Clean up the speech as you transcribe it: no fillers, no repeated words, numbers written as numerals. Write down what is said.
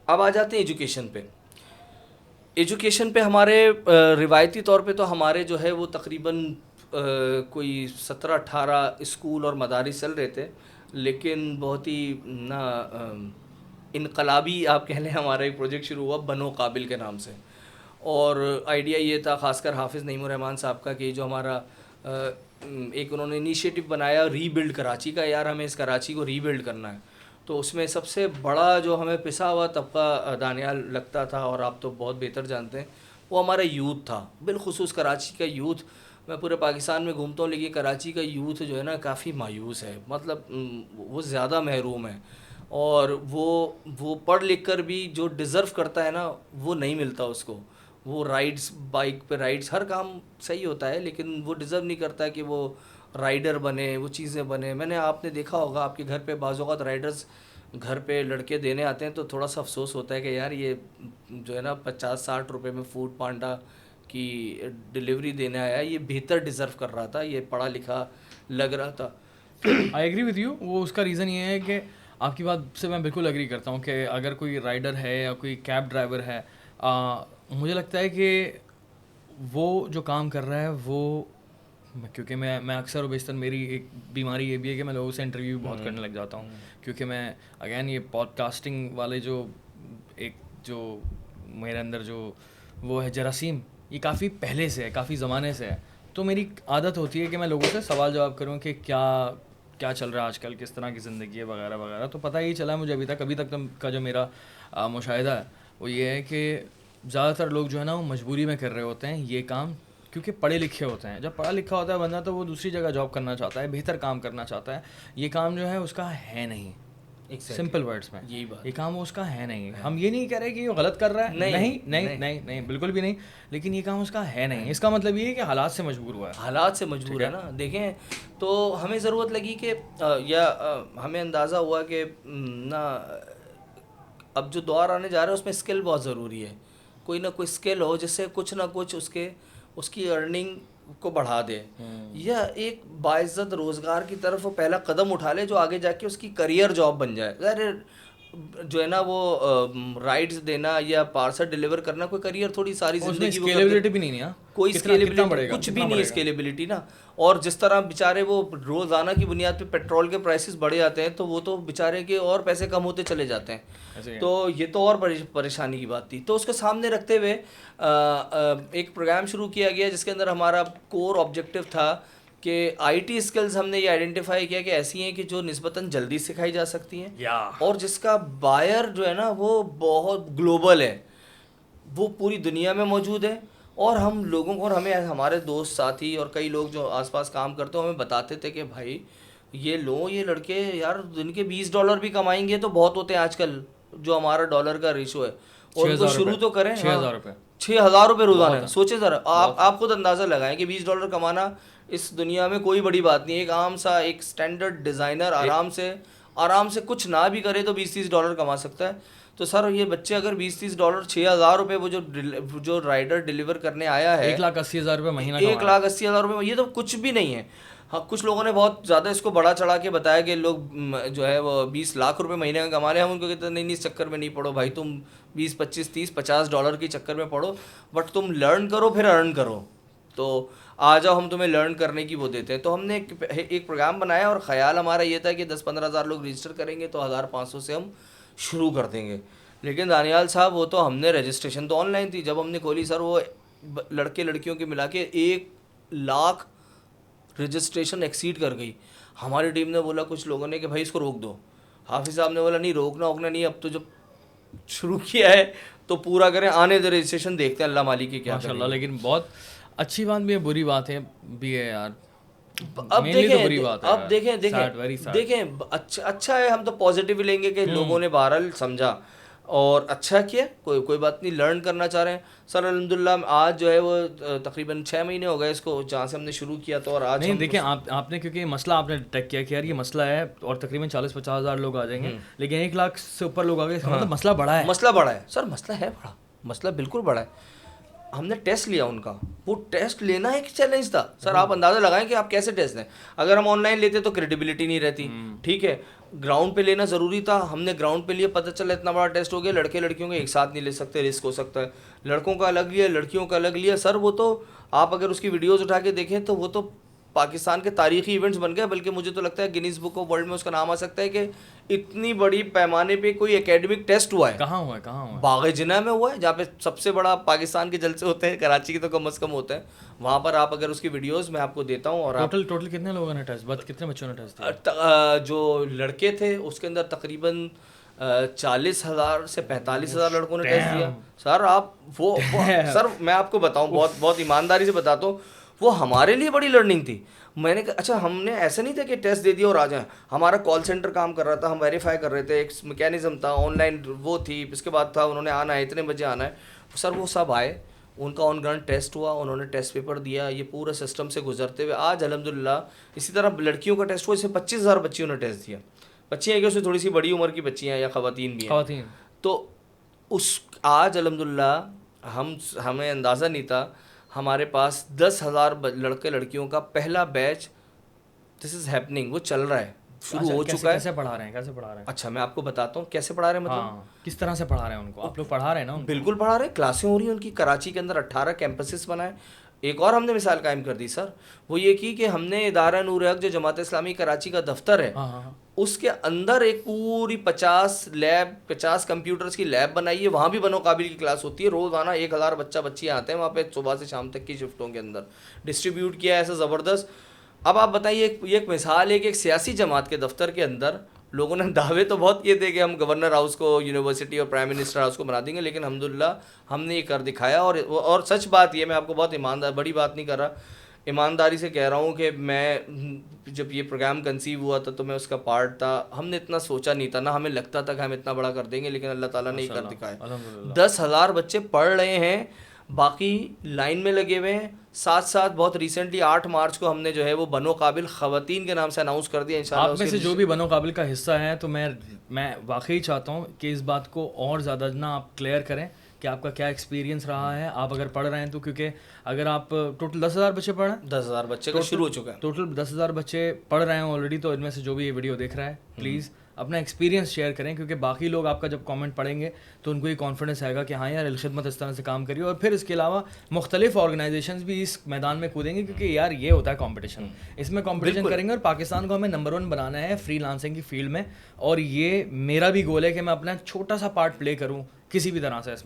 اب آ جاتے ہیں ایجوکیشن پہ. ایجوکیشن پہ ہمارے روایتی طور پہ تو ہمارے جو ہے وہ تقریباً کوئی 17-18 اسکول اور مدارس چل رہے تھے, لیکن بہت ہی نا انقلابی آپ کہہ لیں ہمارا ایک پروجیکٹ شروع ہوا بنو قابل کے نام سے. اور آئیڈیا یہ تھا خاص کر حافظ نعیم الرحمان صاحب کا کہ جو ہمارا ایک انہوں نے انیشیٹو بنایا ری بلڈ کراچی کا, یار ہمیں اس کراچی کو ری بلڈ کرنا ہے. تو اس میں سب سے بڑا جو ہمیں پسا ہوا طبقہ دانیال لگتا تھا, اور آپ تو بہت بہتر جانتے ہیں, وہ ہمارا یوتھ تھا, بالخصوص کراچی کا یوتھ. میں پورے پاکستان میں گھومتا ہوں لیکن کراچی کا یوتھ جو ہے نا کافی مایوس ہے, مطلب وہ زیادہ محروم ہے, اور وہ پڑھ لکھ کر بھی جو ڈیزرو کرتا ہے نا وہ نہیں ملتا اس کو. وہ رائڈس, بائک پہ رائڈس, ہر کام صحیح ہوتا ہے لیکن وہ ڈیزرو نہیں کرتا کہ وہ رائڈر بنے, وہ چیزیں بنے. میں نے آپ نے دیکھا ہوگا آپ کے گھر پہ بعض اوقات رائڈرز گھر پہ لڑکے دینے آتے ہیں تو تھوڑا سا افسوس ہوتا ہے کہ یار یہ جو ہے نا 50-60 روپے میں فوڈ پانڈا کی ڈلیوری دینے آیا, یہ بہتر ڈیزرو کر رہا تھا, یہ پڑھا لکھا لگ رہا تھا. I agree with you. وہ اس کا ریزن یہ ہے کہ آپ کی بات سے میں بالکل ایگری کرتا ہوں کہ اگر کوئی رائڈر ہے یا کوئی کیب ڈرائیور ہے, مجھے لگتا ہے کہ وہ جو کام کر رہا ہے وہ, کیونکہ میں اکثر و بیشتر میری ایک بیماری یہ بھی ہے کہ میں لوگوں سے انٹرویو بہت کرنے لگ جاتا ہوں, کیونکہ میں اگین یہ پوڈ کاسٹنگ والے جو ایک جو میرے اندر جو وہ ہے جراثیم, یہ کافی پہلے سے ہے, کافی زمانے سے ہے. تو میری عادت ہوتی ہے کہ میں لوگوں سے سوال جواب کروں کہ کیا چل رہا ہے آج کل, کس طرح کی زندگی ہے وغیرہ وغیرہ. تو پتہ یہی چلا مجھے ابھی تک کا جو میرا مشاہدہ ہے وہ یہ ہے کہ زیادہ تر لوگ جو ہے نا وہ مجبوری میں کر رہے ہوتے ہیں یہ کام, کیونکہ پڑھے لکھے ہوتے ہیں. جب پڑھا لکھا ہوتا ہے بندہ تو وہ دوسری جگہ جاب کرنا چاہتا ہے, بہتر کام کرنا چاہتا ہے. یہ کام جو ہے اس کا ہے نہیں, سمپل ورڈس میں یہی بات, یہ کام اس کا ہے نہیں. ہم یہ نہیں کہہ رہے کہ وہ غلط کر رہا ہے, نہیں بالکل بھی نہیں, لیکن یہ کام اس کا ہے نہیں. اس کا مطلب یہ ہے کہ حالات سے مجبور ہوا ہے, حالات سے مجبور ہے نا. دیکھیں تو ہمیں ضرورت لگی کہ یا ہمیں اندازہ ہوا کہ نا اب جو دور آنے جا رہا ہے اس میں اسکل بہت ضروری ہے. کوئی نہ کوئی اسکل ہو جس سے کچھ نہ کچھ اس کی ارننگ کو بڑھا دے, یا ایک باعزت روزگار کی طرف وہ پہلا قدم اٹھا لے جو آگے جا کے اس کی کریئر جاب بن جائے. ظاہر جو ہے نا وہ رائڈز دینا یا پارسل ڈیلیور کرنا کوئی کریئر تھوڑی ساری زندگی, اسکیلیبلٹی بھی نہیں ہے, کوئی اسکیلیبلٹی کچھ بھی نہیں, اسکیلیبلٹی نا. اور جس طرح بیچارے وہ روزانہ کی بنیاد پہ پیٹرول کے پرائسز بڑھے جاتے ہیں تو وہ تو بیچارے کے اور پیسے کم ہوتے چلے جاتے ہیں. تو یہ تو اور پریشانی کی بات تھی. تو اس کو سامنے رکھتے ہوئے ایک پروگرام شروع کیا گیا جس کے اندر ہمارا کور آبجیکٹو تھا کہ آئی ٹی اسکلز ہم نے یہ آئیڈینٹیفائی کیا کہ ایسی ہیں کہ جو نسبتاً جلدی سکھائی جا سکتی ہیں, اور جس کا بائر جو ہے نا وہ بہت گلوبل ہے, وہ پوری دنیا میں موجود ہے. اور ہم لوگوں کو, اور ہمیں ہمارے دوست ساتھی اور کئی لوگ جو آس پاس کام کرتے ہیں ہمیں بتاتے تھے کہ بھائی یہ لڑکے یار دن کے $20 بھی کمائیں گے تو بہت ہوتے ہیں آج کل جو ہمارا ڈالر کا ریشو ہے, اور ان کو شروع تو کریں. 6,000 روپے روزانہ, سوچے ذرا آپ خود اندازہ لگائیں کہ $20 کمانا اس دنیا میں کوئی بڑی بات نہیں. ایک عام سا ایک اسٹینڈرڈ ڈیزائنر آرام سے کچھ نہ بھی کرے تو $20-30 کما سکتا ہے. تو سر یہ بچے اگر $20-30 6,000 روپے وہ جو رائڈر ڈیلیور کرنے آیا ہے 1,80,000 روپے مہینہ, 1,80,000 روپے, یہ تو کچھ بھی نہیں ہے. ہاں کچھ لوگوں نے بہت زیادہ اس کو بڑا چڑھا کے بتایا کہ لوگ جو ہے وہ 20 لاکھ روپے مہینے کا کما رہے ہیں. ہم ان کو کہتے ہیں نہیں اس چکر میں نہیں پڑو بھائی, تم 20 25 30 $50 کے چکر میں پڑو, بٹ تم لرن کرو پھر ارن کرو. تو آ جاؤ ہم تمہیں لرن کرنے کی وہ دیتے ہیں. تو ہم نے ایک پروگرام بنایا اور خیال ہمارا یہ تھا کہ 10-15 ہزار لوگ رجسٹر کریں گے تو 1,500 سے ہم شروع کر دیں گے. لیکن دانیال صاحب وہ تو ہم نے رجسٹریشن تو آن لائن تھی, جب ہم نے کھولی سر وہ لڑکے لڑکیوں کے ملا کے 1 لاکھ رجسٹریشن ایکسیڈ کر گئی. ہماری ٹیم نے بولا کچھ لوگوں نے کہ بھائی اس کو روک دو. حافظ صاحب نے بولا نہیں روکنا نہیں, اب تو جب شروع کیا ہے تو پورا کریں, آنے دے رجسٹریشن, دیکھتے ہیں اللہ مالک کی کیا ماشاء اللہ. لیکن بہت اچھی بات بھی ہے, بری بات ہے بھی ہے یار. اب دیکھیں اچھا ہے, ہم تو پازیٹیو لیں گے کہ لوگوں نے بہرحال سمجھا اور اچھا کیا, کوئی بات نہیں, لرن کرنا چاہ رہے ہیں. سر الحمدللہ آج جو ہے وہ تقریباً 6 مہینے ہو گئے اس کو جہاں سے ہم نے شروع کیا. تو اور آج نہیں دیکھیں آپ نے, کیونکہ مسئلہ آپ نے ٹیک کیا کہ یار یہ مسئلہ ہے اور تقریباً 40-50 ہزار لوگ آ جائیں گے, لیکن 1 لاکھ سے اوپر لوگ آ گئے, مطلب مسئلہ بڑا ہے. مسئلہ بڑا ہے سر, مسئلہ ہے بڑا, مسئلہ بالکل بڑا ہے. ہم نے ٹیسٹ لیا ان کا, وہ ٹیسٹ لینا ایک چیلنج تھا سر. آپ اندازہ لگائیں کہ آپ کیسے ٹیسٹ دیں. اگر ہم آن لائن لیتے تو کریڈیبلٹی نہیں رہتی, ٹھیک ہے. گراؤنڈ پہ لینا ضروری تھا, ہم نے گراؤنڈ پہ لیا, پتہ چلا اتنا بڑا ٹیسٹ ہو گیا, لڑکے لڑکیوں کو ایک ساتھ نہیں لے سکتے, رسک ہو سکتا ہے. لڑکوں کا الگ لیا, لڑکیوں کا الگ لیا. سر وہ تو آپ اگر اس کی ویڈیوز اٹھا کے دیکھیں تو وہ تو پاکستان کے تاریخی ایونٹس بن گئے, بلکہ مجھے تو لگتا ہے گینیز بک آف ورلڈ میں اس کا نام آ سکتا ہے کہ اتنی بڑی پیمانے پہ کوئی اکیڈمک ٹیسٹ ہوا ہے. کہاں ہوا ہے؟ کہاں ہوا ہے؟ باغ جناح میں ہوا ہے, جہاں پہ سب سے بڑا پاکستان کے جلسے ہوتے ہیں, کراچی کے تو کم از کم ہوتے ہیں. وہاں پر آپ اگر اس کی ویڈیوز میں آپ کو دیتا ہوں. اور ٹوٹل کتنے لوگوں نے ٹیسٹ, کتنے بچوں نے ٹیسٹ دیا؟ جو لڑکے تھے اس کے اندر تقریباً 40,000 سے 45,000 لڑکوں نے ٹیسٹ دیا. سر آپ وہ سر میں آپ کو بتاؤں, بہت ایمانداری سے بتاتا ہوں, وہ ہمارے لیے بڑی لرننگ تھی. میں نے کہا اچھا, ہم نے ایسا نہیں تھا کہ ٹیسٹ دے دیا اور آ جائیں. ہمارا کال سینٹر کام کر رہا تھا, ہم ویریفائی کر رہے تھے, ایک میکینزم تھا, آن لائن وہ تھی, اس کے بعد تھا انہوں نے آنا ہے, اتنے بجے آنا ہے. سر وہ سب آئے, ان کا آن گراؤنڈ ٹیسٹ ہوا, انہوں نے ٹیسٹ پیپر دیا, یہ پورے سسٹم سے گزرتے ہوئے آج الحمدللہ. اسی طرح لڑکیوں کا ٹیسٹ ہوا, جسے 25,000 بچیوں نے ٹیسٹ دیا. بچیاں ہیں کہ اس میں تھوڑی سی بڑی عمر کی بچیاں ہیں یا خواتین بھی ہیں, تو اس آج الحمدللہ ہمیں اندازہ نہیں تھا, ہمارے پاس 10,000 لڑکے لڑکیوں کا پہلا بیچ دس از ہیپننگ, وہ چل رہا ہے, شروع ہو چکا ہے. کیسے پڑھا رہے ہیں؟ اچھا میں آپ کو بتاتا ہوں کیسے پڑھا رہے ہیں. مطلب کس طرح سے پڑھا رہے ہیں ان کو؟ آپ لوگ پڑھا رہے ہیں نا؟ بالکل پڑھا رہے ہیں, کلاسیں ہو رہی ہیں ان کی. کراچی کے اندر 18 کیمپسز بنائے. ایک اور ہم نے مثال قائم کر دی سر, وہ یہ کی کہ ہم نے ادارہ نور حق جو جماعت اسلامی کراچی کا دفتر ہے, اس کے اندر ایک پوری 50 کمپیوٹرز کی لیب بنائی ہے. وہاں بھی بنو قابل کی کلاس ہوتی ہے, روزانہ 1,000 بچیاں آتے ہیں وہاں پہ, صبح سے شام تک کی شفٹوں کے اندر ڈسٹریبیوٹ کیا ہے ایسا زبردست. اب آپ بتائیے, یہ ایک مثال ہے کہ ایک سیاسی جماعت کے دفتر کے اندر لوگوں نے دعوے تو بہت کیے تھے کہ ہم گورنر ہاؤس کو یونیورسٹی اور پرائم منسٹر ہاؤس کو بنا دیں گے, لیکن الحمدللہ ہم نے یہ کر دکھایا. اور سچ بات یہ, میں آپ کو بہت بڑی بات نہیں کر رہا, ایمانداری سے کہہ رہا ہوں کہ میں جب یہ پروگرام کنسیو ہوا تھا تو میں اس کا پارٹ تھا. ہم نے اتنا سوچا نہیں تھا, نہ ہمیں لگتا تھا کہ ہم اتنا بڑا کر دیں گے, لیکن اللہ تعالیٰ نے یہ کر دکھایا. 10,000 بچے پڑھ رہے ہیں, باقی لائن میں لگے ہوئے ہیں. ساتھ ساتھ بہت ریسنٹلی 8 مارچ کو ہم نے جو ہے وہ بنو قابل خواتین کے نام سے اناؤنس کر دیا. انشاءاللہ آپ میں سے جو بھی بنو قابل کا حصہ ہے, تو میں واقعی چاہتا ہوں کہ اس بات کو اور زیادہ نا آپ کلیئر کریں کہ آپ کا کیا ایکسپیرینس رہا ہے. آپ اگر پڑھ رہے ہیں تو, کیونکہ اگر آپ ٹوٹل 10,000 بچے پڑھ رہے ہیں, 10,000 بچے کا شروع ہو چکا ہے, ٹوٹل 10,000 بچے پڑھ رہے ہیں آلریڈی, تو ان میں سے جو بھی یہ ویڈیو دیکھ رہا ہے پلیز اپنا ایکسپیرینس شیئر کریں, کیونکہ باقی لوگ آپ کا جب کامنٹ پڑھیں گے تو ان کو یہ کانفیڈنس آئے گا کہ ہاں یار الخدمت اس طرح سے کام کری. اور پھر اس کے علاوہ مختلف آرگنائزیشنز بھی اس میدان میں کودیں گے, کیونکہ یار یہ ہوتا ہے کمپٹیشن, اس میں کمپٹیشن کریں گے. اور پاکستان کو ہمیں نمبر 1 بنانا ہے فری لانسنگ کی فیلڈ میں, اور یہ میرا بھی گول ہے کہ میں اپنا چھوٹا سا پارٹ پلے کروں کسی بھی طرح سے اس میں.